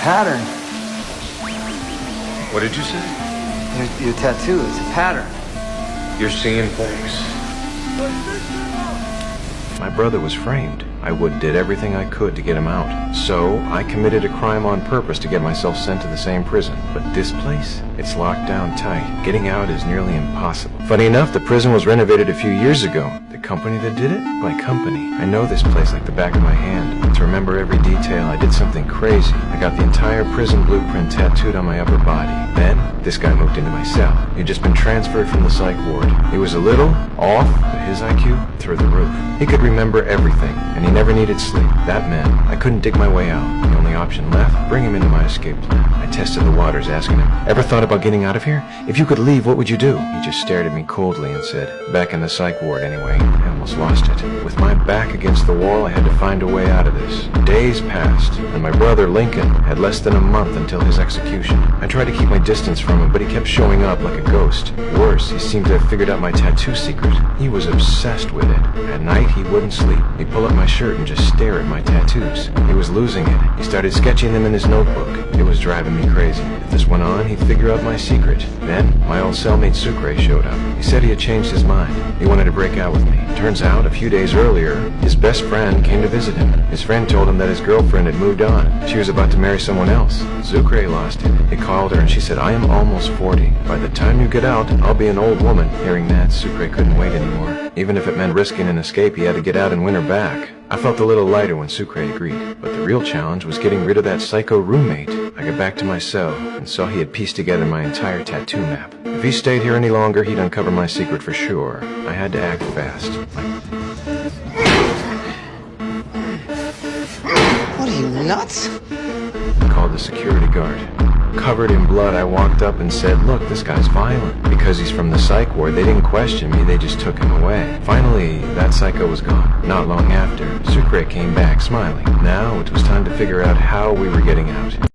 pattern. What did you say? Your tattoo is a pattern. You're seeing things. My brother was framed. I did everything I could to get him out. So, I committed a crime on purpose to get myself sent to the same prison. But this place, it's locked down tight. Getting out is nearly impossible. Funny enough, the prison was renovated a few years ago. The company that did it? My company. I know this place like the back of my hand. To remember every detail, I did something crazy. I got the entire prison blueprint tattooed on my upper body. Then, this guy moved into my cell. He'd just been transferred from the psych ward. He was a little off, but his IQ, through the roof. He could remember everything, and he never needed sleep. That meant I couldn't dig my way out. The only option left, bring him into my escape plan. I tested the waters, asking him, "Ever thought about getting out of here? If you could leave, what would you do?" He just stared at me coldly and said, "Back in the psych ward anyway." I almost lost it. With my back against the wall, I had to find a way out of this. Days passed, and my brother, Lincoln, had less than a month until his execution. I tried to keep my distance from him, but he kept showing up like a ghost. Worse, he seemed to have figured out my tattoo secret. He was obsessed with it. At night, he wouldn't sleep. He'd pull up my shirt and just stare at my tattoos. He was losing it. He started sketching them in his notebook. It was driving me crazy. If this went on, he'd figure out my secret. Then, my old cellmate Sucre showed up. He said he had changed his mind. He wanted to break out with me. Turns out, a few days earlier, his best friend came to visit him. His friend told him that his girlfriend had moved on. She was about to marry someone else. Sucre lost it. He called her and she said, "I am almost 40. By the time you get out, I'll be an old woman." Hearing that, Sucre couldn't wait anymore. Even if it meant risking an escape, he had to get out and win her back. I felt a little lighter when Sucre agreed, but the real challenge was getting rid of that psycho roommate. I got back to my cell and saw he had pieced together my entire tattoo map. If he stayed here any longer, he'd uncover my secret for sure. I had to act fast. What are you, nuts? I called the security guard. Covered in blood, I walked up and said, "Look, this guy's violent." Because he's from the psych ward, they didn't question me, they just took him away. Finally, that psycho was gone. Not long after, Sucre came back, smiling. Now it was time to figure out how we were getting out.